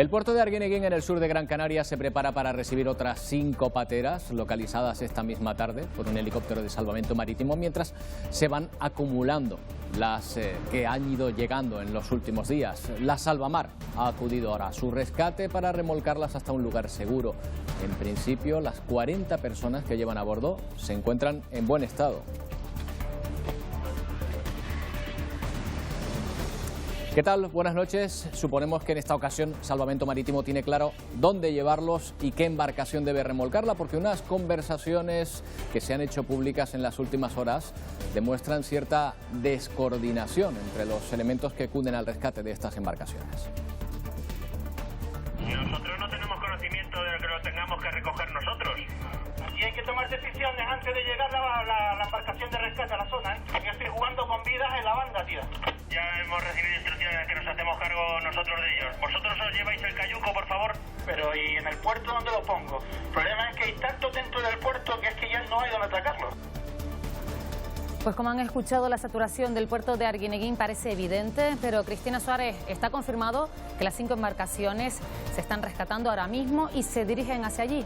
El puerto de Arguineguín, en el sur de Gran Canaria, se prepara para recibir otras 5 pateras localizadas esta misma tarde por un helicóptero de salvamento marítimo, mientras se van acumulando las que han ido llegando en los últimos días. La Salvamar ha acudido ahora a su rescate para remolcarlas hasta un lugar seguro. En principio, las 40 personas que llevan a bordo se encuentran en buen estado. ¿Qué tal? Buenas noches. Suponemos que en esta ocasión Salvamento Marítimo tiene claro dónde llevarlos y qué embarcación debe remolcarla, porque unas conversaciones que se han hecho públicas en las últimas horas demuestran cierta descoordinación entre los elementos que acuden al rescate de estas embarcaciones. Nosotros no tenemos conocimiento de que lo tengamos que recoger nosotros. Y hay que tomar decisiones antes de llegar la embarcación de rescate a la zona, ¿eh? Yo estoy jugando con vidas en la banda, tío. Ya hemos recibido instrucciones de que nos hacemos cargo nosotros de ellos. ¿Vosotros os lleváis el cayuco, por favor? Pero ¿y en el puerto dónde lo pongo? El problema es que hay tanto dentro del puerto que es que ya no hay donde atracarlo. Pues como han escuchado, la saturación del puerto de Arguineguín parece evidente, pero Cristina Suárez, está confirmado que las 5 embarcaciones se están rescatando ahora mismo y se dirigen hacia allí.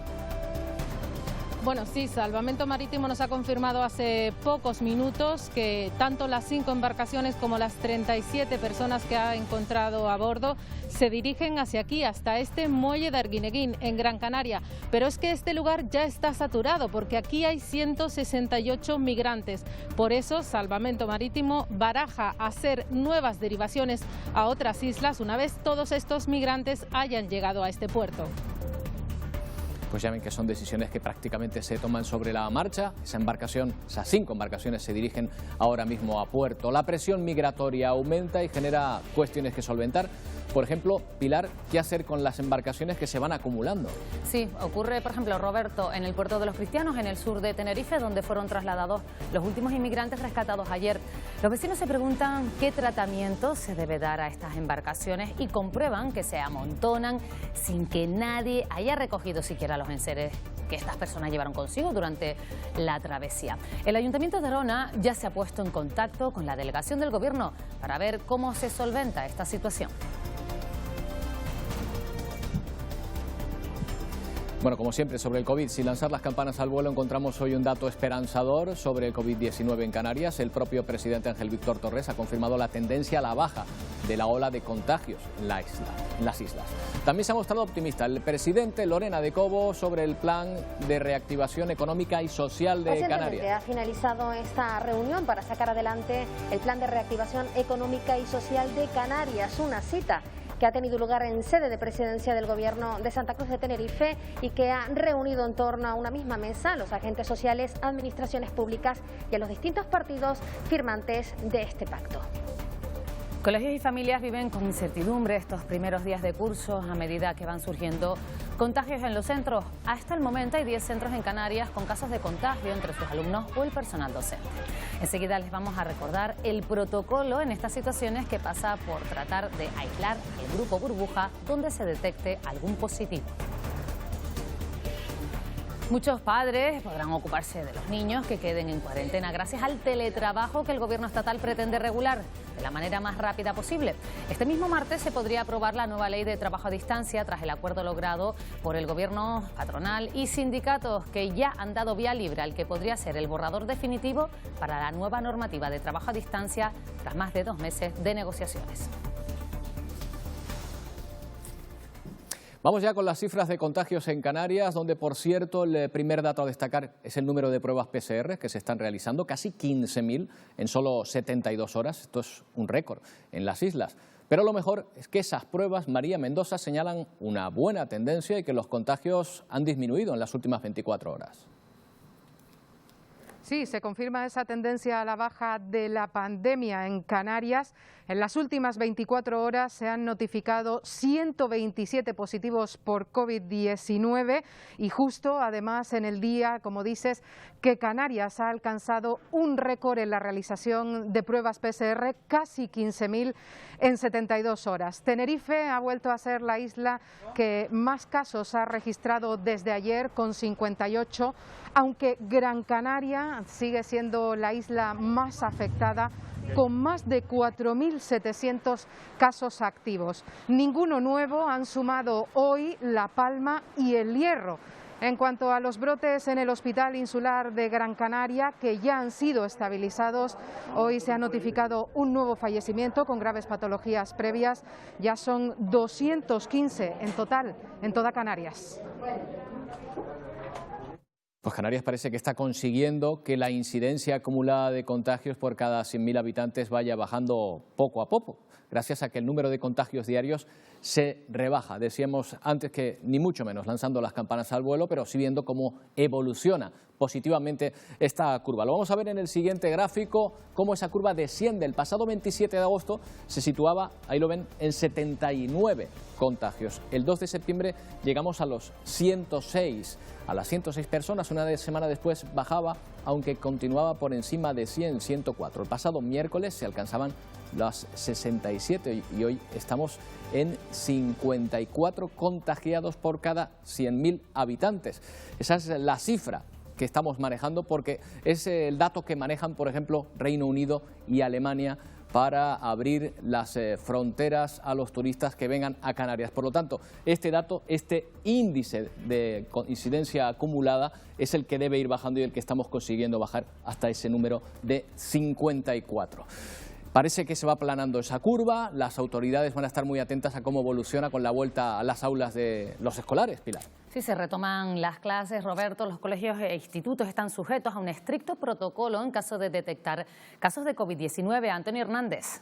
Bueno, sí, Salvamento Marítimo nos ha confirmado hace pocos minutos que tanto las 5 embarcaciones como las 37 personas que ha encontrado a bordo se dirigen hacia aquí, hasta este muelle de Arguineguín, en Gran Canaria. Pero es que este lugar ya está saturado, porque aquí hay 168 migrantes. Por eso, Salvamento Marítimo baraja hacer nuevas derivaciones a otras islas una vez todos estos migrantes hayan llegado a este puerto. Pues ya ven que son decisiones que prácticamente se toman sobre la marcha. Esas 5 embarcaciones se dirigen ahora mismo a puerto. La presión migratoria aumenta y genera cuestiones que solventar. Por ejemplo, Pilar, ¿qué hacer con las embarcaciones que se van acumulando? Sí, ocurre, por ejemplo, Roberto, en el puerto de los Cristianos, en el sur de Tenerife, donde fueron trasladados los últimos inmigrantes rescatados ayer. Los vecinos se preguntan qué tratamiento se debe dar a estas embarcaciones y comprueban que se amontonan sin que nadie haya recogido siquiera los enseres que estas personas llevaron consigo durante la travesía. El Ayuntamiento de Arona ya se ha puesto en contacto con la delegación del Gobierno para ver cómo se solventa esta situación. Bueno, como siempre, sobre el COVID, sin lanzar las campanas al vuelo, encontramos hoy un dato esperanzador sobre el COVID-19 en Canarias. El propio presidente Ángel Víctor Torres ha confirmado la tendencia a la baja de la ola de contagios en las islas. También se ha mostrado optimista el presidente Lorena de Cobo sobre el plan de reactivación económica y social de Canarias. Ha finalizado esta reunión para sacar adelante el plan de reactivación económica y social de Canarias, una cita que ha tenido lugar en sede de presidencia del Gobierno de Santa Cruz de Tenerife y que ha reunido en torno a una misma mesa a los agentes sociales, administraciones públicas y a los distintos partidos firmantes de este pacto. Colegios y familias viven con incertidumbre estos primeros días de curso a medida que van surgiendo contagios en los centros. Hasta el momento hay 10 centros en Canarias con casos de contagio entre sus alumnos o el personal docente. Enseguida les vamos a recordar el protocolo en estas situaciones, que pasa por tratar de aislar el grupo burbuja donde se detecte algún positivo. Muchos padres podrán ocuparse de los niños que queden en cuarentena gracias al teletrabajo que el Gobierno estatal pretende regular de la manera más rápida posible. Este mismo martes se podría aprobar la nueva ley de trabajo a distancia tras el acuerdo logrado por el Gobierno, patronal y sindicatos, que ya han dado vía libre al que podría ser el borrador definitivo para la nueva normativa de trabajo a distancia tras más de 2 meses de negociaciones. Vamos ya con las cifras de contagios en Canarias, donde, por cierto, el primer dato a destacar es el número de pruebas PCR que se están realizando, casi 15.000 en solo 72 horas. Esto es un récord en las islas. Pero lo mejor es que esas pruebas, María Mendoza, señalan una buena tendencia y que los contagios han disminuido en las últimas 24 horas. Sí, se confirma esa tendencia a la baja de la pandemia en Canarias. En las últimas 24 horas se han notificado 127 positivos por COVID-19 y justo además en el día, como dices, que Canarias ha alcanzado un récord en la realización de pruebas PCR, casi 15.000 en 72 horas. Tenerife ha vuelto a ser la isla que más casos ha registrado desde ayer, con 58, aunque Gran Canaria sigue siendo la isla más afectada con más de 4.700 casos activos. Ninguno nuevo han sumado hoy La Palma y El Hierro. En cuanto a los brotes en el Hospital Insular de Gran Canaria, que ya han sido estabilizados, hoy se ha notificado un nuevo fallecimiento con graves patologías previas. Ya son 215 en total en toda Canarias. Pues Canarias parece que está consiguiendo que la incidencia acumulada de contagios por cada 100.000 habitantes vaya bajando poco a poco, gracias a que el número de contagios diarios se rebaja. Decíamos antes que ni mucho menos lanzando las campanas al vuelo, pero sí viendo cómo evoluciona positivamente esta curva. Lo vamos a ver en el siguiente gráfico, cómo esa curva desciende. El pasado 27 de agosto se situaba, ahí lo ven, en 79 contagios. El 2 de septiembre llegamos a los 106, a las 106 personas. Una semana después bajaba, aunque continuaba por encima de 100, 104. El pasado miércoles se alcanzaban las 67 y hoy estamos en 54 contagiados por cada 100.000 habitantes. Esa es la cifra que estamos manejando, porque es el dato que manejan, por ejemplo, Reino Unido y Alemania para abrir las fronteras a los turistas que vengan a Canarias. Por lo tanto, este dato, este índice de incidencia acumulada es el que debe ir bajando y el que estamos consiguiendo bajar hasta ese número de 54. Parece que se va aplanando esa curva, las autoridades van a estar muy atentas a cómo evoluciona con la vuelta a las aulas de los escolares, Pilar. Sí, se retoman las clases, Roberto. Los colegios e institutos están sujetos a un estricto protocolo en caso de detectar casos de COVID-19. Antonio Hernández.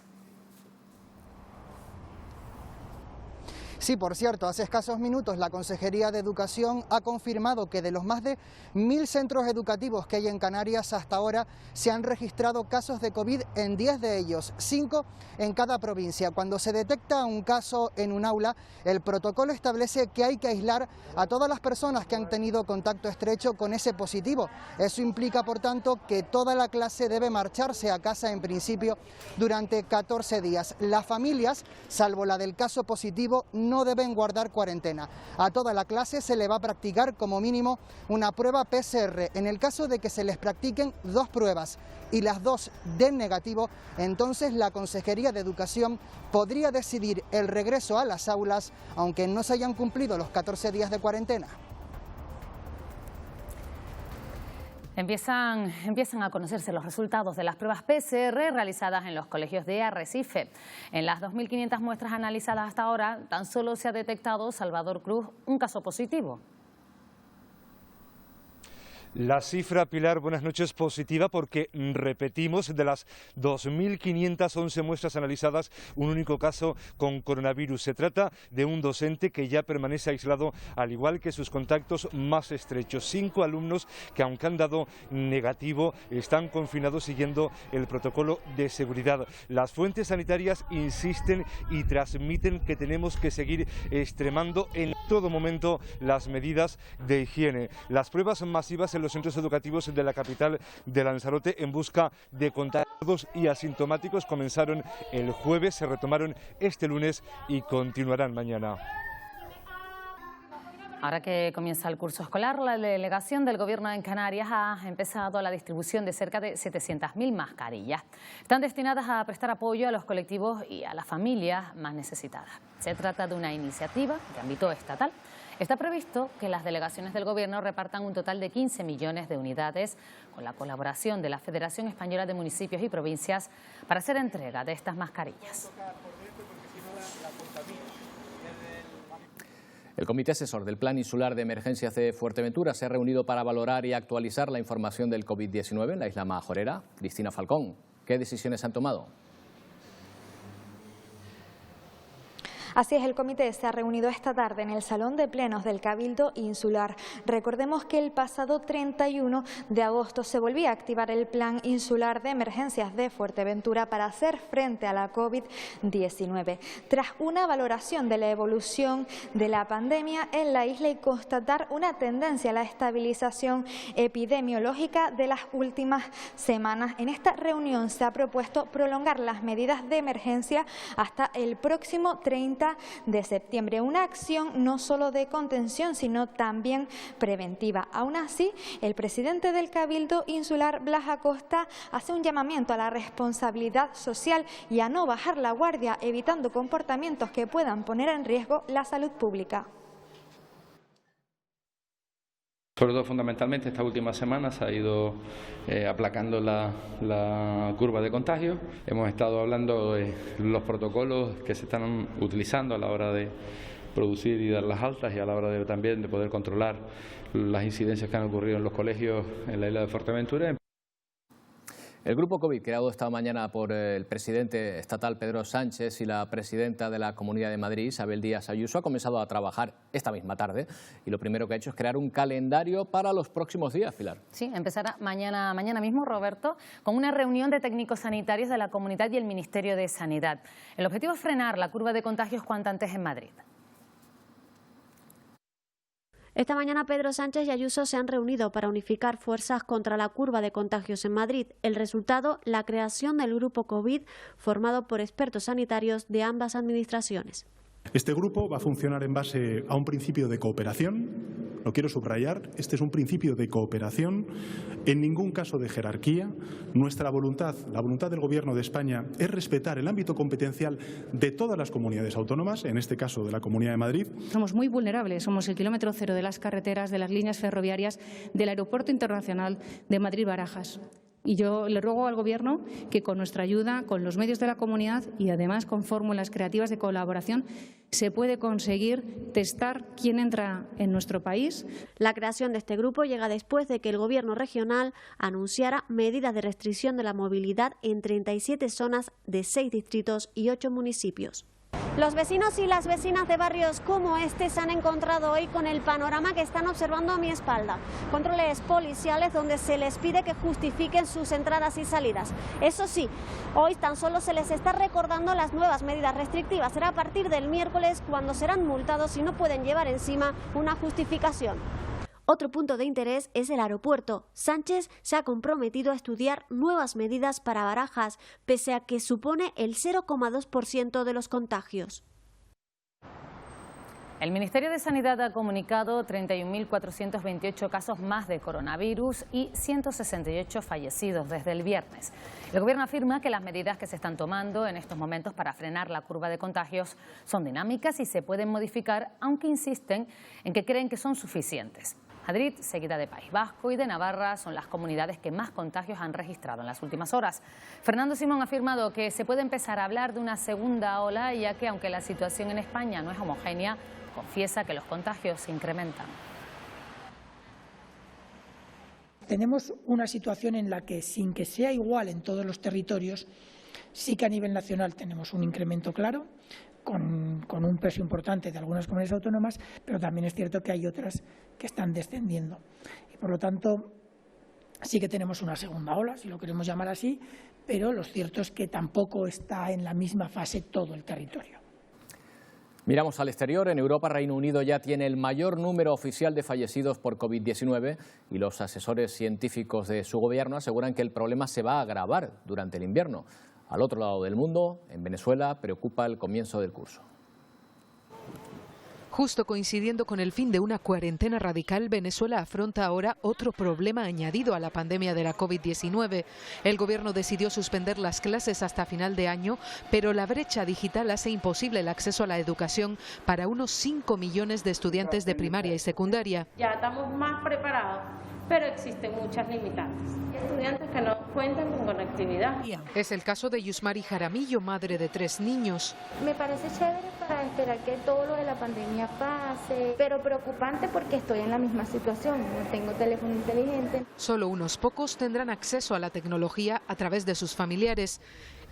Sí, por cierto, hace escasos minutos la Consejería de Educación ha confirmado que de los más de 1.000 centros educativos que hay en Canarias hasta ahora se han registrado casos de COVID en 10 de ellos, 5 en cada provincia. Cuando se detecta un caso en un aula, el protocolo establece que hay que aislar a todas las personas que han tenido contacto estrecho con ese positivo. Eso implica, por tanto, que toda la clase debe marcharse a casa en principio durante 14 días. Las familias, salvo la del caso positivo, no deben guardar cuarentena. A toda la clase se le va a practicar como mínimo una prueba PCR. En el caso de que se les practiquen 2 pruebas y las 2 den negativo, entonces la Consejería de Educación podría decidir el regreso a las aulas, aunque no se hayan cumplido los 14 días de cuarentena. Empiezan a conocerse los resultados de las pruebas PCR realizadas en los colegios de Arrecife. En las 2.500 muestras analizadas hasta ahora, tan solo se ha detectado, Salvador Cruz, un caso positivo. La cifra, Pilar, buenas noches, positiva porque, repetimos, de las 2.511 muestras analizadas, un único caso con coronavirus. Se trata de un docente que ya permanece aislado, al igual que sus contactos más estrechos. 5 alumnos que, aunque han dado negativo, están confinados siguiendo el protocolo de seguridad. Las fuentes sanitarias insisten y transmiten que tenemos que seguir extremando en todo momento las medidas de higiene. Las pruebas masivas en los centros educativos de la capital de Lanzarote en busca de contagiados y asintomáticos comenzaron el jueves, se retomaron este lunes y continuarán mañana. Ahora que comienza el curso escolar, la delegación del Gobierno en Canarias ha empezado la distribución de cerca de 700.000 mascarillas. Están destinadas a prestar apoyo a los colectivos y a las familias más necesitadas. Se trata de una iniciativa de ámbito estatal. Está previsto que las delegaciones del Gobierno repartan un total de 15 millones de unidades con la colaboración de la Federación Española de Municipios y Provincias para hacer entrega de estas mascarillas. El Comité Asesor del Plan Insular de Emergencias de Fuerteventura se ha reunido para valorar y actualizar la información del COVID-19 en la isla majorera. Cristina Falcón, ¿qué decisiones han tomado? Así es, el comité se ha reunido esta tarde en el Salón de Plenos del Cabildo Insular. Recordemos que el pasado 31 de agosto se volvía a activar el Plan Insular de Emergencias de Fuerteventura para hacer frente a la COVID-19. Tras una valoración de la evolución de la pandemia en la isla y constatar una tendencia a la estabilización epidemiológica de las últimas semanas, en esta reunión se ha propuesto prolongar las medidas de emergencia hasta el próximo 30 30 de septiembre. Una acción no solo de contención, sino también preventiva. Aún así, el presidente del Cabildo Insular, Blas Acosta, hace un llamamiento a la responsabilidad social y a no bajar la guardia, evitando comportamientos que puedan poner en riesgo la salud pública. Sobre todo, fundamentalmente, esta última semana se ha ido aplacando la curva de contagio. Hemos estado hablando de los protocolos que se están utilizando a la hora de producir y dar las altas y a la hora también de poder controlar las incidencias que han ocurrido en los colegios en la isla de Fuerteventura. El grupo COVID, creado esta mañana por el presidente estatal Pedro Sánchez y la presidenta de la Comunidad de Madrid, Isabel Díaz Ayuso, ha comenzado a trabajar esta misma tarde y lo primero que ha hecho es crear un calendario para los próximos días, Pilar. Sí, empezará mañana mismo, Roberto, con una reunión de técnicos sanitarios de la Comunidad y el Ministerio de Sanidad. El objetivo es frenar la curva de contagios cuanto antes en Madrid. Esta mañana Pedro Sánchez y Ayuso se han reunido para unificar fuerzas contra la curva de contagios en Madrid. El resultado, la creación del grupo COVID formado por expertos sanitarios de ambas administraciones. Este grupo va a funcionar en base a un principio de cooperación. Lo quiero subrayar, este es un principio de cooperación, en ningún caso de jerarquía. Nuestra voluntad, la voluntad del Gobierno de España, es respetar el ámbito competencial de todas las comunidades autónomas, en este caso de la Comunidad de Madrid. Somos muy vulnerables, somos el kilómetro cero de las carreteras, de las líneas ferroviarias, del Aeropuerto Internacional de Madrid-Barajas. Y yo le ruego al Gobierno que con nuestra ayuda, con los medios de la comunidad y además con fórmulas creativas de colaboración, se puede conseguir testar quién entra en nuestro país. La creación de este grupo llega después de que el Gobierno regional anunciara medidas de restricción de la movilidad en 37 zonas de 6 distritos y 8 municipios. Los vecinos y las vecinas de barrios como este se han encontrado hoy con el panorama que están observando a mi espalda. Controles policiales donde se les pide que justifiquen sus entradas y salidas. Eso sí, hoy tan solo se les está recordando las nuevas medidas restrictivas. Será a partir del miércoles cuando serán multados y no pueden llevar encima una justificación. Otro punto de interés es el aeropuerto. Sánchez se ha comprometido a estudiar nuevas medidas para Barajas, pese a que supone el 0,2% de los contagios. El Ministerio de Sanidad ha comunicado 31.428 casos más de coronavirus y 168 fallecidos desde el viernes. El Gobierno afirma que las medidas que se están tomando en estos momentos para frenar la curva de contagios son dinámicas y se pueden modificar, aunque insisten en que creen que son suficientes. Madrid, seguida de País Vasco y de Navarra, son las comunidades que más contagios han registrado en las últimas horas. Fernando Simón ha afirmado que se puede empezar a hablar de una segunda ola, ya que aunque la situación en España no es homogénea, confiesa que los contagios se incrementan. Tenemos una situación en la que, sin que sea igual en todos los territorios, sí que a nivel nacional tenemos un incremento claro, con un peso importante de algunas comunidades autónomas, pero también es cierto que hay otras que están descendiendo. Y por lo tanto, sí que tenemos una segunda ola, si lo queremos llamar así, pero lo cierto es que tampoco está en la misma fase todo el territorio. Miramos al exterior. En Europa, Reino Unido ya tiene el mayor número oficial de fallecidos por COVID-19 y los asesores científicos de su gobierno aseguran que el problema se va a agravar durante el invierno. Al otro lado del mundo, en Venezuela, preocupa el comienzo del curso. Justo coincidiendo con el fin de una cuarentena radical, Venezuela afronta ahora otro problema añadido a la pandemia de la COVID-19. El gobierno decidió suspender las clases hasta final de año, pero la brecha digital hace imposible el acceso a la educación para unos 5 millones de estudiantes de primaria y secundaria. Ya estamos más preparados, pero existen muchas limitantes. Estudiantes que no cuentan con conectividad. Es el caso de Yusmari Jaramillo, madre de 3 niños. Me parece chévere para esperar que todo lo de la pandemia pase, pero preocupante porque estoy en la misma situación, no tengo teléfono inteligente. Solo unos pocos tendrán acceso a la tecnología a través de sus familiares.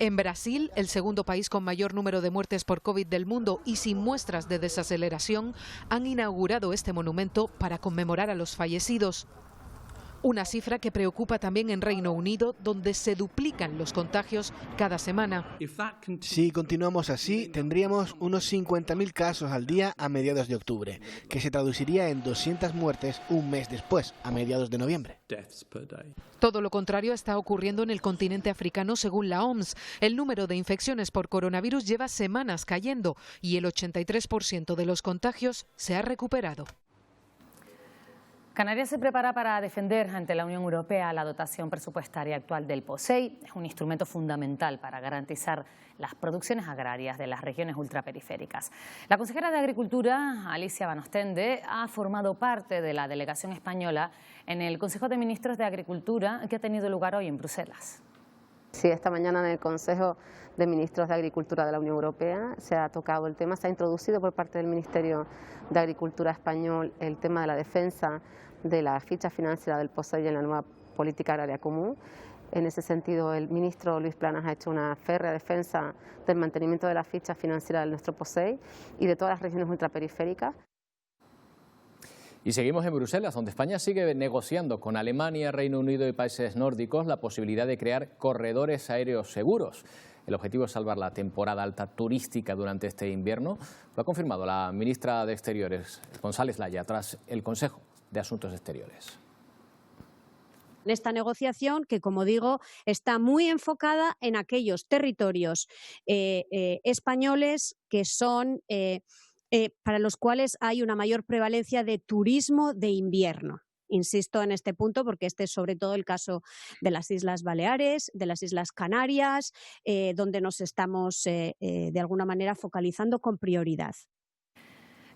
En Brasil, el segundo país con mayor número de muertes por COVID del mundo y sin muestras de desaceleración, han inaugurado este monumento para conmemorar a los fallecidos. Una cifra que preocupa también en Reino Unido, donde se duplican los contagios cada semana. Si continuamos así, tendríamos unos 50.000 casos al día a mediados de octubre, que se traduciría en 200 muertes un mes después, a mediados de noviembre. Todo lo contrario está ocurriendo en el continente africano, según la OMS. El número de infecciones por coronavirus lleva semanas cayendo y el 83% de los contagios se ha recuperado. Canarias se prepara para defender ante la Unión Europea la dotación presupuestaria actual del POSEI. Es un instrumento fundamental para garantizar las producciones agrarias de las regiones ultraperiféricas. La consejera de Agricultura, Alicia Van Ostende, ha formado parte de la delegación española en el Consejo de Ministros de Agricultura que ha tenido lugar hoy en Bruselas. Sí, esta mañana en el Consejo de Ministros de Agricultura de la Unión Europea se ha tocado el tema, se ha introducido por parte del Ministerio de Agricultura español el tema de la defensa de la ficha financiera del POSEI en la nueva política agraria común. En ese sentido, el ministro Luis Planas ha hecho una férrea defensa del mantenimiento de la ficha financiera de nuestro POSEI y de todas las regiones ultraperiféricas. Y seguimos en Bruselas, donde España sigue negociando con Alemania, Reino Unido y países nórdicos la posibilidad de crear corredores aéreos seguros. El objetivo es salvar la temporada alta turística durante este invierno. Lo ha confirmado la ministra de Exteriores, González Laya, tras el Consejo de Asuntos Exteriores. En esta negociación, que como digo, está muy enfocada en aquellos territorios españoles que son para los cuales hay una mayor prevalencia de turismo de invierno. Insisto en este punto porque este es sobre todo el caso de las Islas Baleares, de las Islas Canarias, donde nos estamos de alguna manera focalizando con prioridad.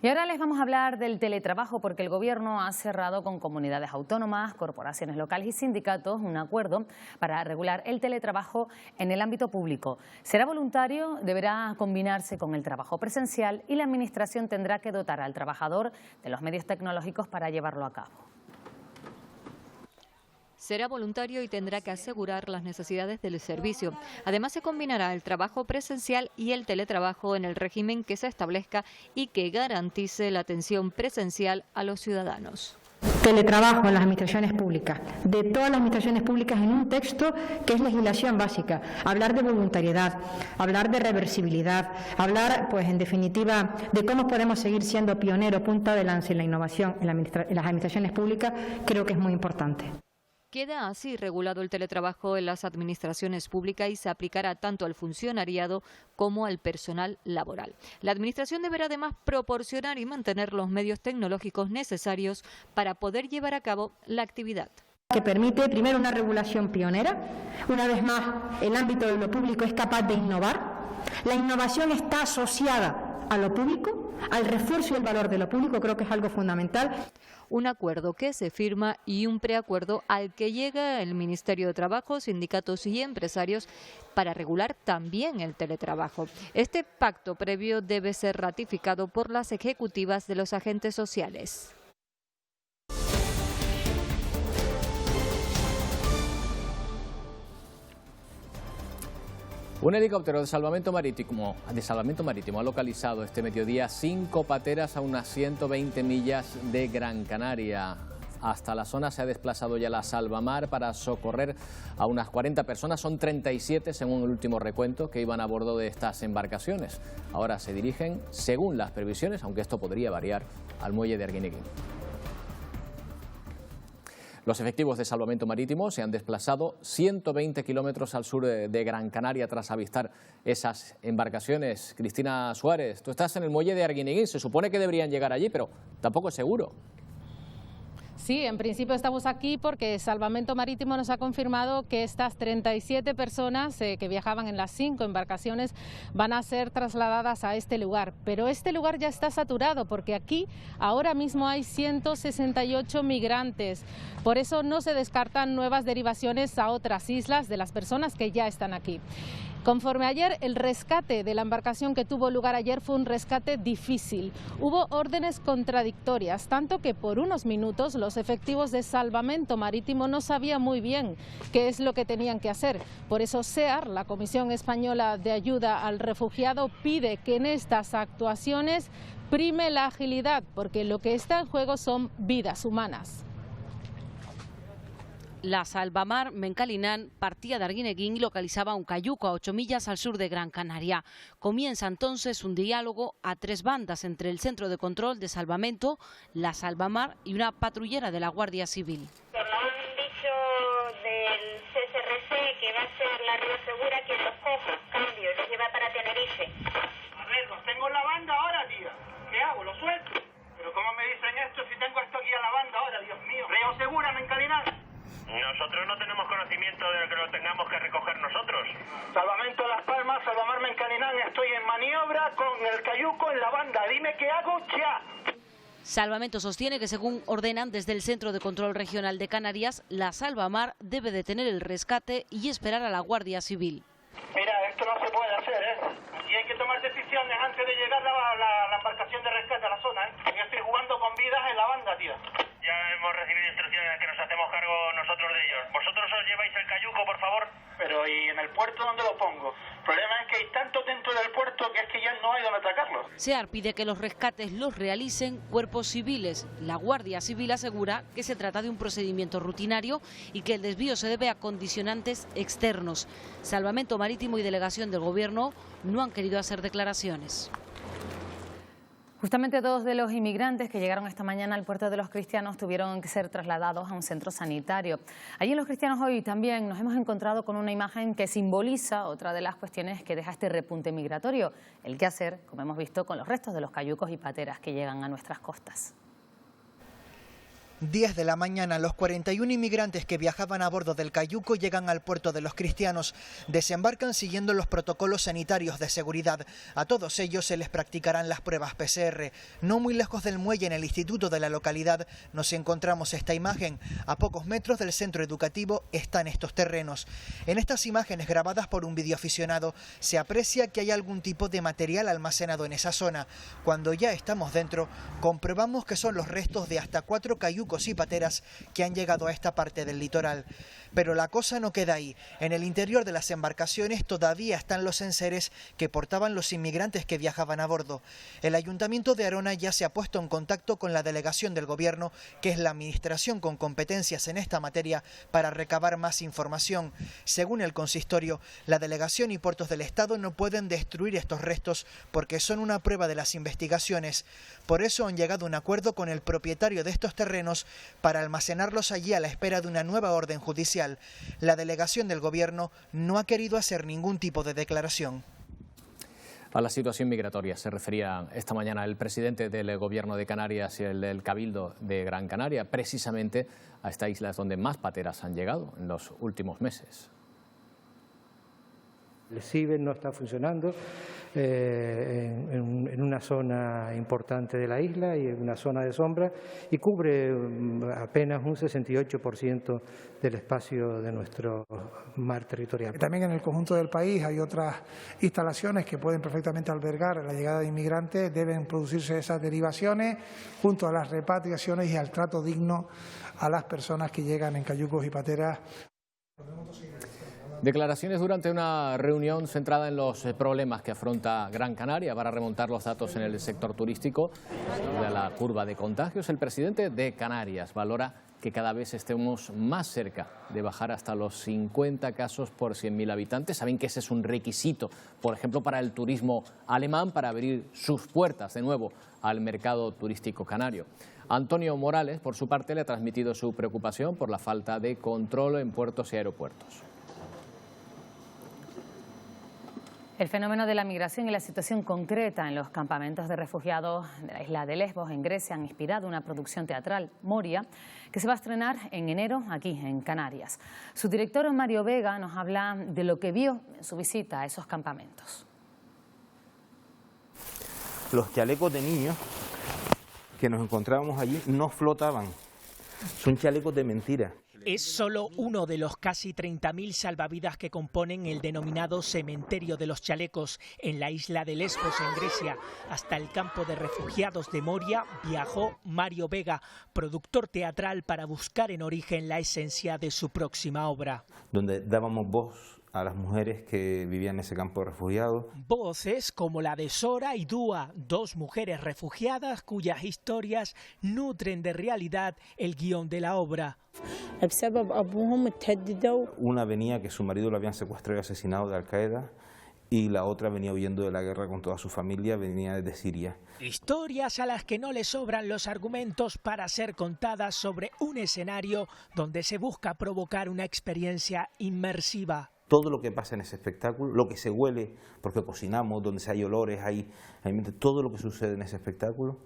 Y ahora les vamos a hablar del teletrabajo, porque el Gobierno ha cerrado con comunidades autónomas, corporaciones locales y sindicatos un acuerdo para regular el teletrabajo en el ámbito público. Será voluntario, deberá combinarse con el trabajo presencial y la Administración tendrá que dotar al trabajador de los medios tecnológicos para llevarlo a cabo. Será voluntario y tendrá que asegurar las necesidades del servicio. Además, se combinará el trabajo presencial y el teletrabajo en el régimen que se establezca y que garantice la atención presencial a los ciudadanos. Teletrabajo en las administraciones públicas, de todas las administraciones públicas en un texto que es legislación básica, hablar de voluntariedad, hablar de reversibilidad, hablar, pues en definitiva, de cómo podemos seguir siendo pionero, punta de lanza en la innovación en las administraciones públicas, creo que es muy importante. Queda así regulado el teletrabajo en las administraciones públicas y se aplicará tanto al funcionariado como al personal laboral. La Administración deberá además proporcionar y mantener los medios tecnológicos necesarios para poder llevar a cabo la actividad. Que permite primero una regulación pionera. Una vez más, el ámbito de lo público es capaz de innovar. La innovación está asociada a lo público, al refuerzo y el valor de lo público, creo que es algo fundamental. Un acuerdo que se firma y un preacuerdo al que llega el Ministerio de Trabajo, sindicatos y empresarios para regular también el teletrabajo. Este pacto previo debe ser ratificado por las ejecutivas de los agentes sociales. Un helicóptero de salvamento marítimo ha localizado este mediodía 5 pateras a unas 120 millas de Gran Canaria. Hasta la zona se ha desplazado ya la Salvamar para socorrer a unas 40 personas. Son 37, según el último recuento, que iban a bordo de estas embarcaciones. Ahora se dirigen, según las previsiones, aunque esto podría variar, al muelle de Arguineguín. Los efectivos de salvamento marítimo se han desplazado 120 kilómetros al sur de Gran Canaria tras avistar esas embarcaciones. Cristina Suárez, tú estás en el muelle de Arguineguín, se supone que deberían llegar allí, pero tampoco es seguro. Sí, en principio estamos aquí porque Salvamento Marítimo nos ha confirmado que estas 37 personas que viajaban en las 5 embarcaciones van a ser trasladadas a este lugar. Pero este lugar ya está saturado porque aquí ahora mismo hay 168 migrantes. Por eso no se descartan nuevas derivaciones a otras islas de las personas que ya están aquí. Conforme ayer, el rescate de la embarcación que tuvo lugar ayer fue un rescate difícil. Hubo órdenes contradictorias, tanto que por unos minutos los efectivos de Salvamento Marítimo no sabían muy bien qué es lo que tenían que hacer. Por eso SEAR, la Comisión Española de Ayuda al Refugiado, pide que en estas actuaciones prime la agilidad, porque lo que está en juego son vidas humanas. La Salvamar Mencalinán partía de Arguineguín y localizaba un cayuco a 8 millas al sur de Gran Canaria. Comienza entonces un diálogo a 3 bandas entre el Centro de Control de Salvamento, la Salvamar y una patrullera de la Guardia Civil. Nos han dicho del CSRC que va a ser la Río Segura quien los coja, cambio, los lleva para Tenerife. A ver, los tengo en la banda ahora, tía. ¿Qué hago? ¿Los suelto? ¿Pero cómo me dicen esto si tengo esto aquí a la banda ahora, Dios mío? Río Segura, Mencalinán. Nosotros no tenemos conocimiento de que lo tengamos que recoger nosotros. Salvamento Las Palmas, Salvamar Mencalinán, estoy en maniobra con el cayuco en la banda. Dime qué hago ya. Salvamento sostiene que según ordenan desde el Centro de Control Regional de Canarias, la Salvamar debe detener el rescate y esperar a la Guardia Civil. Mira, esto no se puede hacer, Y hay que tomar decisiones antes de llegar la embarcación de rescate a la zona, Yo estoy jugando con vidas en la banda, tía. Ya hemos recibido instrucciones de que nos hacemos cargo nosotros de ellos. ¿Vosotros os lleváis el cayuco, por favor? Pero ¿y en el puerto dónde lo pongo? El problema es que hay tanto dentro del puerto que es que ya no hay donde atracarlo. SEAR pide que los rescates los realicen cuerpos civiles. La Guardia Civil asegura que se trata de un procedimiento rutinario y que el desvío se debe a condicionantes externos. Salvamento Marítimo y delegación del Gobierno no han querido hacer declaraciones. Justamente 2 de los inmigrantes que llegaron esta mañana al puerto de Los Cristianos tuvieron que ser trasladados a un centro sanitario. Allí en Los Cristianos hoy también nos hemos encontrado con una imagen que simboliza otra de las cuestiones que deja este repunte migratorio, el qué hacer, como hemos visto, con los restos de los cayucos y pateras que llegan a nuestras costas. 10 de la mañana, los 41 inmigrantes que viajaban a bordo del cayuco llegan al puerto de Los Cristianos. Desembarcan siguiendo los protocolos sanitarios de seguridad. A todos ellos se les practicarán las pruebas PCR. No muy lejos del muelle, en el instituto de la localidad, nos encontramos esta imagen. A pocos metros del centro educativo están estos terrenos. En estas imágenes grabadas por un videoaficionado se aprecia que hay algún tipo de material almacenado en esa zona. Cuando ya estamos dentro, comprobamos que son los restos de hasta 4 cayucos y pateras que han llegado a esta parte del litoral. Pero la cosa no queda ahí. En el interior de las embarcaciones todavía están los enseres que portaban los inmigrantes que viajaban a bordo. El Ayuntamiento de Arona ya se ha puesto en contacto con la delegación del Gobierno, que es la administración con competencias en esta materia, para recabar más información. Según el consistorio, la delegación y puertos del Estado no pueden destruir estos restos porque son una prueba de las investigaciones. Por eso han llegado a un acuerdo con el propietario de estos terrenos para almacenarlos allí a la espera de una nueva orden judicial. La delegación del Gobierno no ha querido hacer ningún tipo de declaración. A la situación migratoria se refería esta mañana el presidente del Gobierno de Canarias y el del Cabildo de Gran Canaria, precisamente a esta isla es donde más pateras han llegado en los últimos meses. El CIBE no está funcionando en una zona importante de la isla y en una zona de sombra y cubre apenas un 68% del espacio de nuestro mar territorial. También en el conjunto del país hay otras instalaciones que pueden perfectamente albergar la llegada de inmigrantes. Deben producirse esas derivaciones junto a las repatriaciones y al trato digno a las personas que llegan en cayucos y pateras. Declaraciones durante una reunión centrada en los problemas que afronta Gran Canaria para remontar los datos en el sector turístico de la curva de contagios. El presidente de Canarias valora que cada vez estemos más cerca de bajar hasta los 50 casos por 100.000 habitantes. Saben que ese es un requisito, por ejemplo, para el turismo alemán, para abrir sus puertas de nuevo al mercado turístico canario. Antonio Morales, por su parte, le ha transmitido su preocupación por la falta de control en puertos y aeropuertos. El fenómeno de la migración y la situación concreta en los campamentos de refugiados de la isla de Lesbos, en Grecia, han inspirado una producción teatral, Moria, que se va a estrenar en enero aquí, en Canarias. Su director, Mario Vega, nos habla de lo que vio en su visita a esos campamentos. Los chalecos de niños que nos encontrábamos allí no flotaban, son chalecos de mentira. Es solo uno de los casi 30.000 salvavidas que componen el denominado Cementerio de los Chalecos en la isla de Lesbos, en Grecia. Hasta el campo de refugiados de Moria viajó Mario Vega, productor teatral, para buscar en origen la esencia de su próxima obra. Donde dábamos voz a las mujeres que vivían en ese campo de refugiados. Voces como la de Sora y Dúa, dos mujeres refugiadas cuyas historias nutren de realidad el guión de la obra. Una venía que su marido lo habían secuestrado y asesinado de Al-Qaeda, y la otra venía huyendo de la guerra con toda su familia, venía desde Siria. Historias a las que no le sobran los argumentos para ser contadas sobre un escenario donde se busca provocar una experiencia inmersiva. Todo lo que pasa en ese espectáculo, lo que se huele, porque cocinamos, donde hay olores, todo lo que sucede en ese espectáculo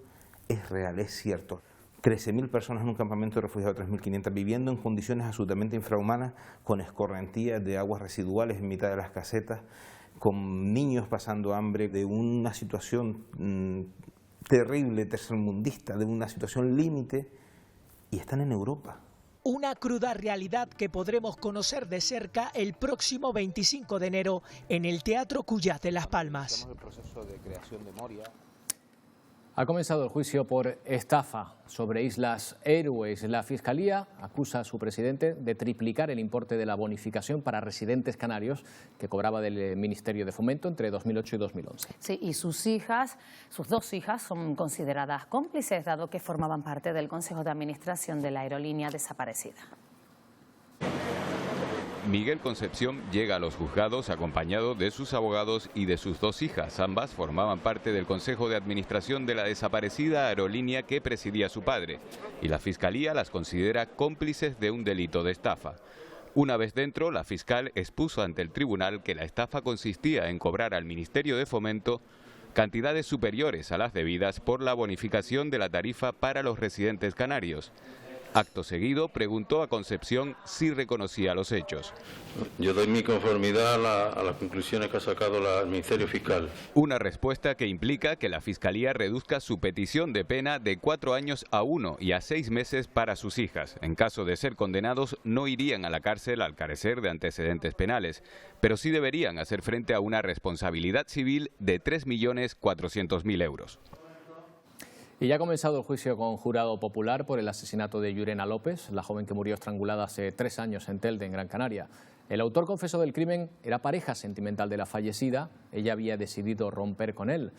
es real, es cierto. 13.000 personas en un campamento de refugiados, 3.500, viviendo en condiciones absolutamente infrahumanas, con escorrentías de aguas residuales en mitad de las casetas, con niños pasando hambre, de una situación terrible, tercermundista, de una situación límite, y están en Europa. Una cruda realidad que podremos conocer de cerca el próximo 25 de enero en el Teatro Cuyat de Las Palmas. El proceso de creación de Moria. Ha comenzado el juicio por estafa sobre Islas Airways. La Fiscalía acusa a su presidente de triplicar el importe de la bonificación para residentes canarios que cobraba del Ministerio de Fomento entre 2008 y 2011. Sí, y sus dos hijas, son consideradas cómplices, dado que formaban parte del Consejo de Administración de la aerolínea desaparecida. Miguel Concepción llega a los juzgados acompañado de sus abogados y de sus dos hijas. Ambas formaban parte del Consejo de Administración de la desaparecida aerolínea que presidía su padre, y la Fiscalía las considera cómplices de un delito de estafa. Una vez dentro, la fiscal expuso ante el tribunal que la estafa consistía en cobrar al Ministerio de Fomento cantidades superiores a las debidas por la bonificación de la tarifa para los residentes canarios. Acto seguido, preguntó a Concepción si reconocía los hechos. Yo doy mi conformidad a las conclusiones que ha sacado el Ministerio Fiscal. Una respuesta que implica que la Fiscalía reduzca su petición de pena de 4 años a 1 y a 6 meses para sus hijas. En caso de ser condenados, no irían a la cárcel al carecer de antecedentes penales, pero sí deberían hacer frente a una responsabilidad civil de 3.400.000 euros. Y ya ha comenzado el juicio con jurado popular por el asesinato de Llurena López, la joven que murió estrangulada hace 3 años en Telde, en Gran Canaria. El autor confesó del crimen era pareja sentimental de la fallecida. Ella había decidido romper con él.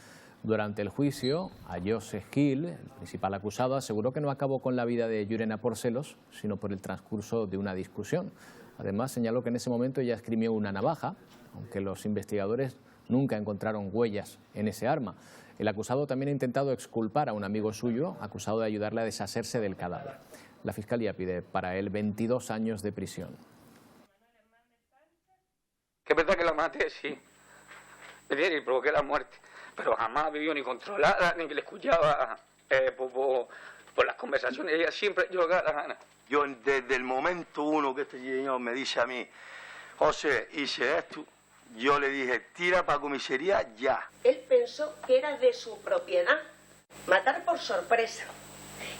Durante el juicio, José Gil, el principal acusado, aseguró que no acabó con la vida de Llurena por celos, sino por el transcurso de una discusión. Además, señaló que en ese momento ella esgrimió una navaja, aunque los investigadores nunca encontraron huellas en ese arma. El acusado también ha intentado exculpar a un amigo suyo, acusado de ayudarle a deshacerse del cadáver. La Fiscalía pide para él 22 años de prisión. Que es verdad que la maté, sí. Y provoqué la muerte. Pero jamás vivió ni controlada, ni que le escuchaba por las conversaciones. Ella siempre jugaba la gana. Yo desde el momento uno que este señor me dice a mí, José, hice esto, yo le dije, tira para comisaría ya. Él pensó que era de su propiedad. Matar por sorpresa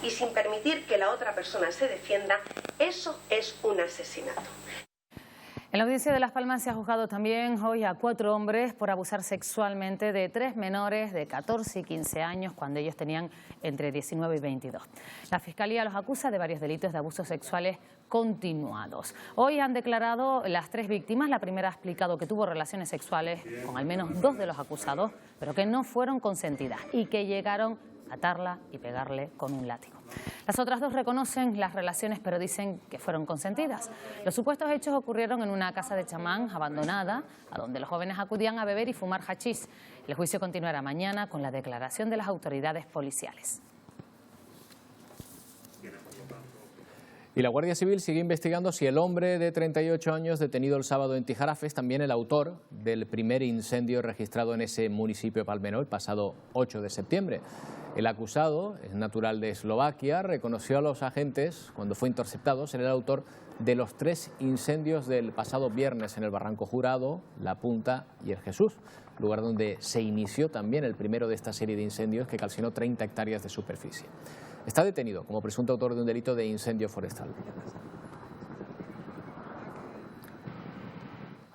y sin permitir que la otra persona se defienda, eso es un asesinato. En la audiencia de Las Palmas se ha juzgado también hoy a 4 hombres por abusar sexualmente de 3 menores de 14 y 15 años cuando ellos tenían entre 19 y 22. La Fiscalía los acusa de varios delitos de abusos sexuales continuados. Hoy han declarado las 3 víctimas. La primera ha explicado que tuvo relaciones sexuales con al menos 2 de los acusados, pero que no fueron consentidas y que llegaron a atarla y pegarle con un látigo. Las otras 2 reconocen las relaciones, pero dicen que fueron consentidas. Los supuestos hechos ocurrieron en una casa de chamán abandonada, a donde los jóvenes acudían a beber y fumar hachís. El juicio continuará mañana con la declaración de las autoridades policiales. Y la Guardia Civil sigue investigando si el hombre de 38 años detenido el sábado en Tijarafe es también el autor del primer incendio registrado en ese municipio palmero el pasado 8 de septiembre. El acusado, es natural de Eslovaquia, reconoció a los agentes cuando fue interceptado ser el autor de los 3 incendios del pasado viernes en el Barranco Jurado, La Punta y El Jesús, lugar donde se inició también el primero de esta serie de incendios que calcinó 30 hectáreas de superficie. Está detenido como presunto autor de un delito de incendio forestal.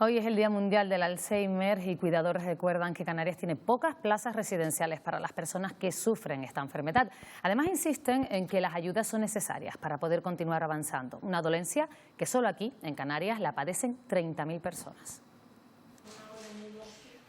Hoy es el Día Mundial del Alzheimer y cuidadores recuerdan que Canarias tiene pocas plazas residenciales para las personas que sufren esta enfermedad. Además insisten en que las ayudas son necesarias para poder continuar avanzando. Una dolencia que solo aquí, en Canarias, la padecen 30.000 personas.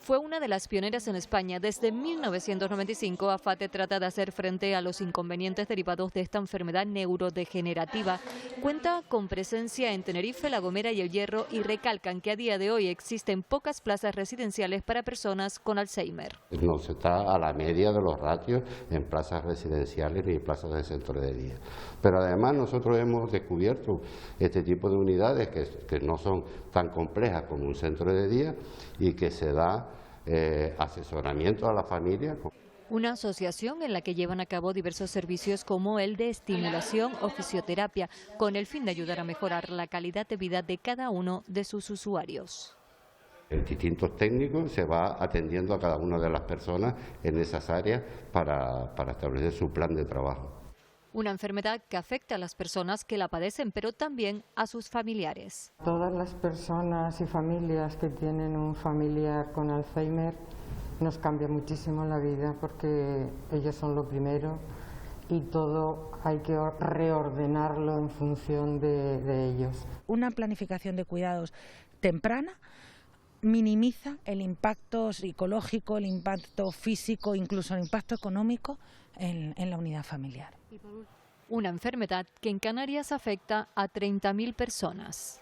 Fue una de las pioneras en España. Desde 1995, AFATE trata de hacer frente a los inconvenientes derivados de esta enfermedad neurodegenerativa. Cuenta con presencia en Tenerife, La Gomera y El Hierro y recalcan que a día de hoy existen pocas plazas residenciales para personas con Alzheimer. No se está a la media de los ratios en plazas residenciales ni plazas de centro de día. Pero además nosotros hemos descubierto este tipo de unidades que no son tan complejas como un centro de día y que se da asesoramiento a la familia. Una asociación en la que llevan a cabo diversos servicios como el de estimulación o fisioterapia, con el fin de ayudar a mejorar la calidad de vida de cada uno de sus usuarios. En distintos técnicos se va atendiendo a cada una de las personas en esas áreas para establecer su plan de trabajo. Una enfermedad que afecta a las personas que la padecen, pero también a sus familiares. Todas las personas y familias que tienen un familiar con Alzheimer nos cambia muchísimo la vida porque ellos son lo primero y todo hay que reordenarlo en función de ellos. Una planificación de cuidados temprana minimiza el impacto psicológico, el impacto físico, incluso el impacto económico en la unidad familiar. Una enfermedad que en Canarias afecta a 30.000 personas.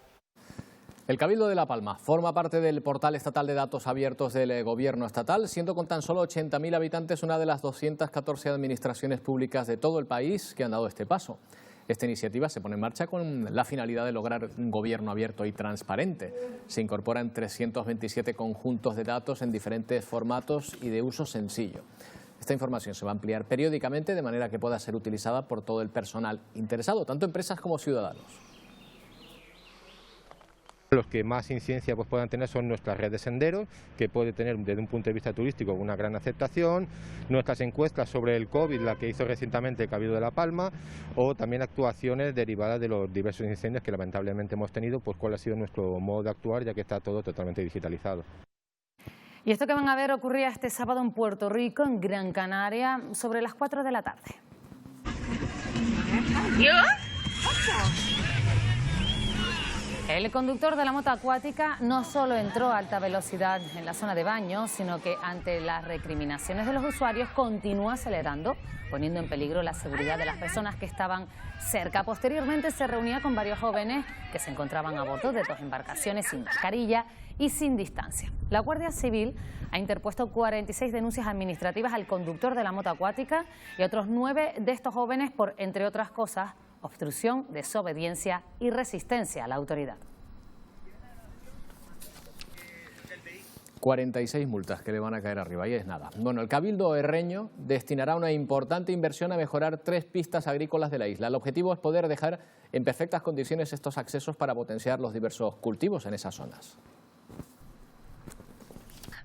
El Cabildo de La Palma forma parte del portal estatal de datos abiertos del Gobierno estatal, siendo con tan solo 80.000 habitantes una de las 214 administraciones públicas de todo el país que han dado este paso. Esta iniciativa se pone en marcha con la finalidad de lograr un gobierno abierto y transparente. Se incorporan 327 conjuntos de datos en diferentes formatos y de uso sencillo. Esta información se va a ampliar periódicamente de manera que pueda ser utilizada por todo el personal interesado, tanto empresas como ciudadanos. Los que más incidencia puedan tener son nuestras redes de senderos, que puede tener desde un punto de vista turístico una gran aceptación, nuestras encuestas sobre el COVID, la que hizo recientemente el Cabildo de La Palma, o también actuaciones derivadas de los diversos incendios que lamentablemente hemos tenido, pues cuál ha sido nuestro modo de actuar, ya que está todo totalmente digitalizado. Y esto que van a ver ocurría este sábado en Puerto Rico, en Gran Canaria, sobre las 4 de la tarde. El conductor de la moto acuática no solo entró a alta velocidad en la zona de baño, sino que ante las recriminaciones de los usuarios continúa acelerando, poniendo en peligro la seguridad de las personas que estaban cerca. Posteriormente se reunía con varios jóvenes que se encontraban a bordo de 2 embarcaciones sin mascarilla y sin distancia. La Guardia Civil ha interpuesto 46 denuncias administrativas al conductor de la moto acuática y otros 9 de estos jóvenes por, entre otras cosas, obstrucción, desobediencia y resistencia a la autoridad. 46 multas que le van a caer arriba, y es nada. Bueno, el Cabildo herreño destinará una importante inversión a mejorar 3 pistas agrícolas de la isla. El objetivo es poder dejar en perfectas condiciones estos accesos para potenciar los diversos cultivos en esas zonas.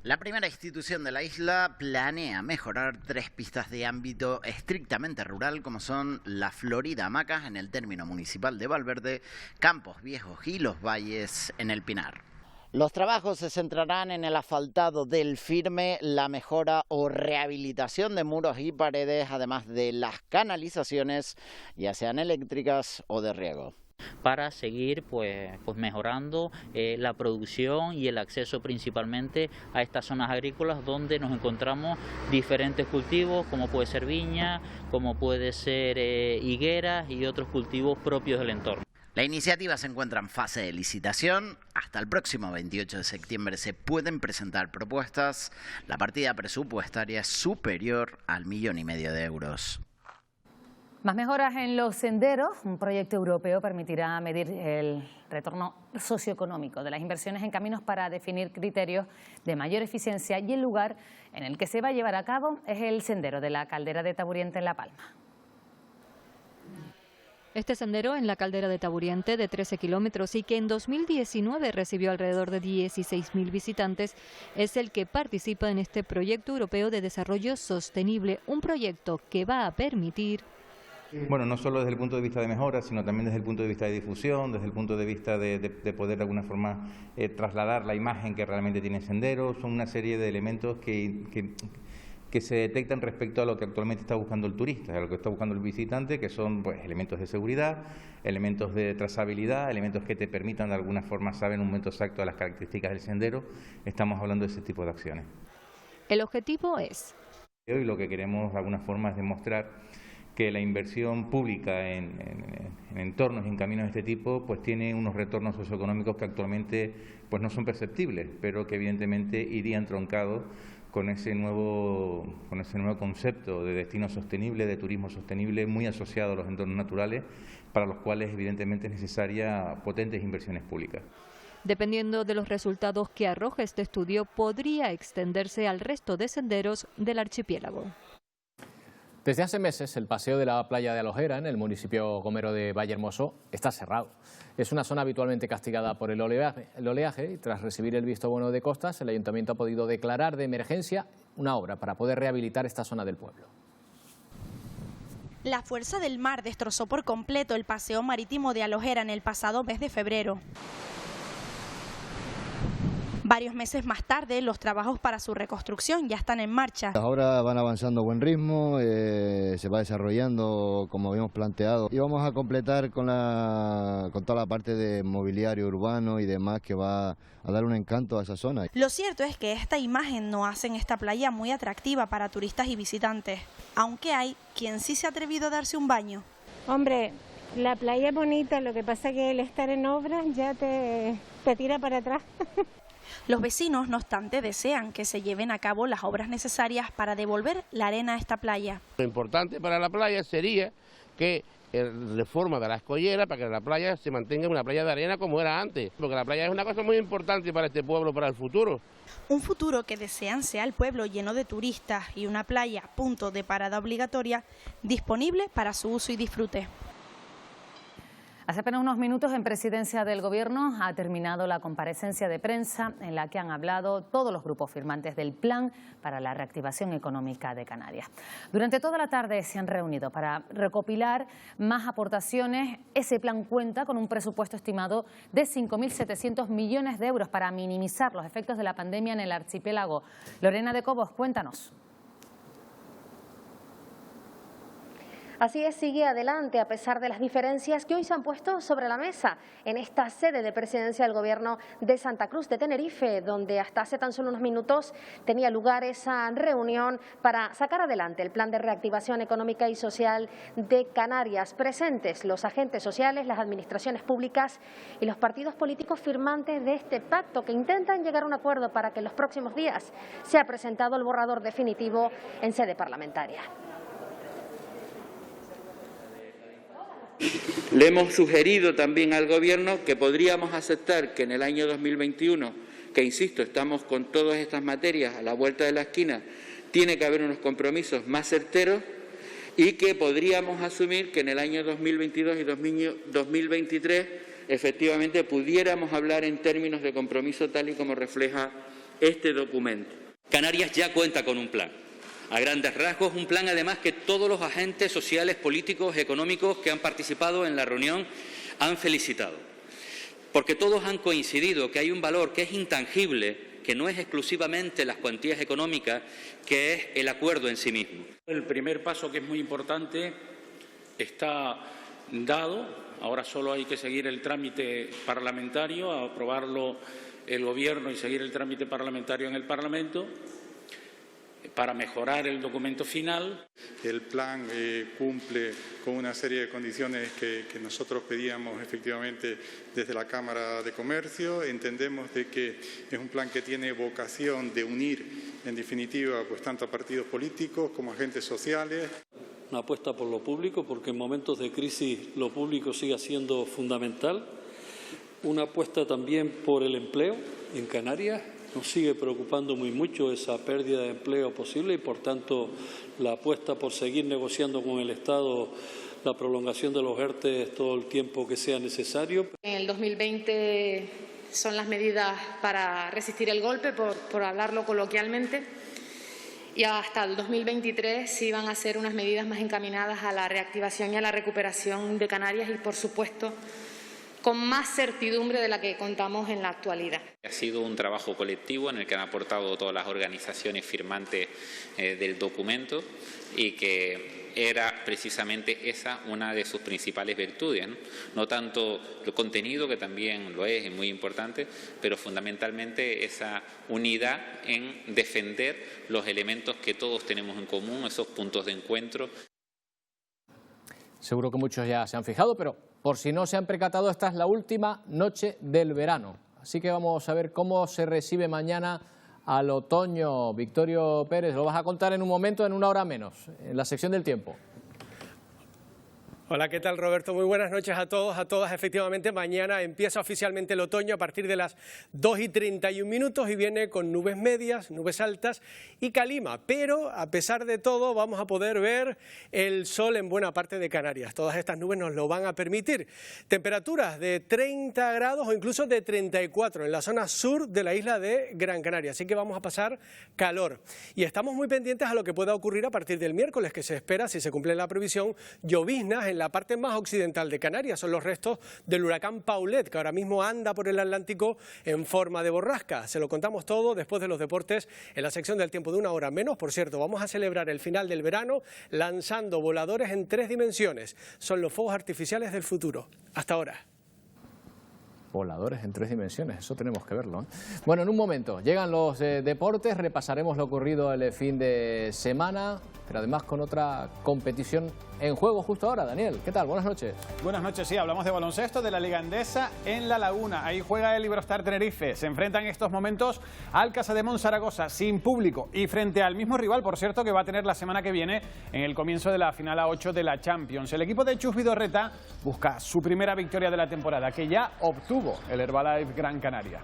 La primera institución de la isla planea mejorar 3 pistas de ámbito estrictamente rural, como son la Florida Hamacas en el término municipal de Valverde, Campos Viejos y Los Valles en el Pinar. Los trabajos se centrarán en el asfaltado del firme, la mejora o rehabilitación de muros y paredes, además de las canalizaciones, ya sean eléctricas o de riego, para seguir pues mejorando la producción y el acceso principalmente a estas zonas agrícolas donde nos encontramos diferentes cultivos, como puede ser viña, como puede ser higueras y otros cultivos propios del entorno. La iniciativa se encuentra en fase de licitación. Hasta el próximo 28 de septiembre se pueden presentar propuestas. La partida presupuestaria es superior al 1,5 millones de euros. Más mejoras en los senderos. Un proyecto europeo permitirá medir el retorno socioeconómico de las inversiones en caminos para definir criterios de mayor eficiencia, y el lugar en el que se va a llevar a cabo es el sendero de la Caldera de Taburiente en La Palma. Este sendero en la Caldera de Taburiente, de 13 kilómetros y que en 2019 recibió alrededor de 16.000 visitantes, es el que participa en este proyecto europeo de desarrollo sostenible, un proyecto que va a permitir... Bueno, no solo desde el punto de vista de mejora, sino también desde el punto de vista de difusión, desde el punto de vista de poder de alguna forma trasladar la imagen que realmente tiene el sendero. Son una serie de elementos que que se detectan respecto a lo que actualmente está buscando el turista, a lo que está buscando el visitante, que son pues, elementos de seguridad, elementos de trazabilidad, elementos que te permitan de alguna forma saber en un momento exacto de las características del sendero. Estamos hablando de ese tipo de acciones. El objetivo es... Hoy lo que queremos de alguna forma es demostrar que la inversión pública en entornos y en caminos de este tipo pues tiene unos retornos socioeconómicos que actualmente pues no son perceptibles, pero que evidentemente irían troncados con ese nuevo concepto de destino sostenible, de turismo sostenible, muy asociado a los entornos naturales, para los cuales evidentemente es necesaria potentes inversiones públicas. Dependiendo de los resultados que arroje este estudio, podría extenderse al resto de senderos del archipiélago. Desde hace meses, el paseo de la playa de Alojera, en el municipio gomero de Vallehermoso, está cerrado. Es una zona habitualmente castigada por el oleaje y tras recibir el visto bueno de Costas, el ayuntamiento ha podido declarar de emergencia una obra para poder rehabilitar esta zona del pueblo. La fuerza del mar destrozó por completo el paseo marítimo de Alojera en el pasado mes de febrero. Varios meses más tarde, los trabajos para su reconstrucción ya están en marcha. Las obras van avanzando a buen ritmo, se va desarrollando como habíamos planteado y vamos a completar con toda la parte de mobiliario urbano y demás que va a dar un encanto a esa zona. Lo cierto es que esta imagen no hace esta playa muy atractiva para turistas y visitantes, aunque hay quien sí se ha atrevido a darse un baño. Hombre, la playa es bonita, lo que pasa es que el estar en obras ya te tira para atrás. Los vecinos, no obstante, desean que se lleven a cabo las obras necesarias para devolver la arena a esta playa. Lo importante para la playa sería que reforma de la escollera para que la playa se mantenga una playa de arena como era antes, porque la playa es una cosa muy importante para este pueblo, para el futuro. Un futuro que desean sea el pueblo lleno de turistas y una playa, punto de parada obligatoria, disponible para su uso y disfrute. Hace apenas unos minutos en Presidencia del Gobierno ha terminado la comparecencia de prensa en la que han hablado todos los grupos firmantes del Plan para la Reactivación Económica de Canarias. Durante toda la tarde se han reunido para recopilar más aportaciones. Ese plan cuenta con un presupuesto estimado de 5.700 millones de euros para minimizar los efectos de la pandemia en el archipiélago. Lorena de Cobos, cuéntanos. Así es, sigue adelante a pesar de las diferencias que hoy se han puesto sobre la mesa en esta sede de Presidencia del Gobierno de Santa Cruz de Tenerife, donde hasta hace tan solo unos minutos tenía lugar esa reunión para sacar adelante el Plan de Reactivación Económica y Social de Canarias. Presentes los agentes sociales, las administraciones públicas y los partidos políticos firmantes de este pacto que intentan llegar a un acuerdo para que en los próximos días sea presentado el borrador definitivo en sede parlamentaria. Le hemos sugerido también al Gobierno que podríamos aceptar que en el año 2021, que insisto, estamos con todas estas materias a la vuelta de la esquina, tiene que haber unos compromisos más certeros y que podríamos asumir que en el año 2022 y 2023 efectivamente pudiéramos hablar en términos de compromiso tal y como refleja este documento. Canarias ya cuenta con un plan. A grandes rasgos, un plan además que todos los agentes sociales, políticos, económicos que han participado en la reunión han felicitado. Porque todos han coincidido que hay un valor que es intangible, que no es exclusivamente las cuantías económicas, que es el acuerdo en sí mismo. El primer paso, que es muy importante, está dado. Ahora solo hay que seguir el trámite parlamentario, aprobarlo el Gobierno y seguir el trámite parlamentario en el Parlamento, para mejorar el documento final. El plan cumple con una serie de condiciones que nosotros pedíamos efectivamente desde la Cámara de Comercio. Entendemos de que es un plan que tiene vocación de unir, en definitiva, pues tanto a partidos políticos como a agentes sociales. Una apuesta por lo público, porque en momentos de crisis lo público sigue siendo fundamental. Una apuesta también por el empleo en Canarias. Nos sigue preocupando muy mucho esa pérdida de empleo posible y, por tanto, la apuesta por seguir negociando con el Estado la prolongación de los ERTE todo el tiempo que sea necesario. En el 2020 son las medidas para resistir el golpe, por hablarlo coloquialmente, y hasta el 2023 sí van a ser unas medidas más encaminadas a la reactivación y a la recuperación de Canarias y, por supuesto, con más certidumbre de la que contamos en la actualidad. Ha sido un trabajo colectivo en el que han aportado todas las organizaciones firmantes del documento y que era precisamente esa una de sus principales virtudes, no tanto el contenido, que también lo es muy importante, pero fundamentalmente esa unidad en defender los elementos que todos tenemos en común, esos puntos de encuentro. Seguro que muchos ya se han fijado, pero por si no se han percatado, esta es la última noche del verano. Así que vamos a ver cómo se recibe mañana al otoño. Victorio Pérez, lo vas a contar en un momento, en una hora menos, en la sección del tiempo. Hola, ¿qué tal, Roberto? Muy buenas noches a todos, a todas. Efectivamente, mañana empieza oficialmente el otoño a partir de las 2:31 y viene con nubes medias, nubes altas y calima. Pero, a pesar de todo, vamos a poder ver el sol en buena parte de Canarias. Todas estas nubes nos lo van a permitir. Temperaturas de 30 grados o incluso de 34 en la zona sur de la isla de Gran Canaria. Así que vamos a pasar calor. Y estamos muy pendientes a lo que pueda ocurrir a partir del miércoles, que se espera, si se cumple la previsión, lloviznas en la parte más occidental de Canarias. Son los restos del huracán Paulette, que ahora mismo anda por el Atlántico en forma de borrasca. Se lo contamos todo después de los deportes en la sección del tiempo de una hora menos. Por cierto, vamos a celebrar el final del verano lanzando voladores en 3 dimensiones. Son los fuegos artificiales del futuro. Hasta ahora. Voladores en 3 dimensiones, eso tenemos que verlo, ¿eh? Bueno, en un momento llegan los deportes, repasaremos lo ocurrido el fin de semana, pero además con otra competición en juego justo ahora. Daniel, ¿qué tal? Buenas noches. Buenas noches, sí, hablamos de baloncesto de la Liga Endesa en La Laguna. Ahí juega el Iberostar Tenerife. Se enfrenta en estos momentos al Casademont Zaragoza sin público y frente al mismo rival, por cierto, que va a tener la semana que viene en el comienzo de la final A8 de la Champions. El equipo de Chus Vidorreta busca su primera victoria de la temporada, que ya obtuvo el Herbalife Gran Canaria.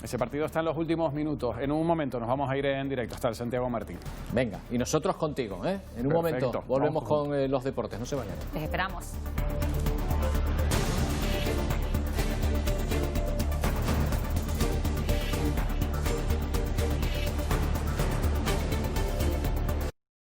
Ese partido está en los últimos minutos. En un momento nos vamos a ir en directo hasta el Santiago Martín. Venga, y nosotros contigo, ¿eh? En un Perfecto. momento volvemos con los deportes, no se vayan. Les esperamos.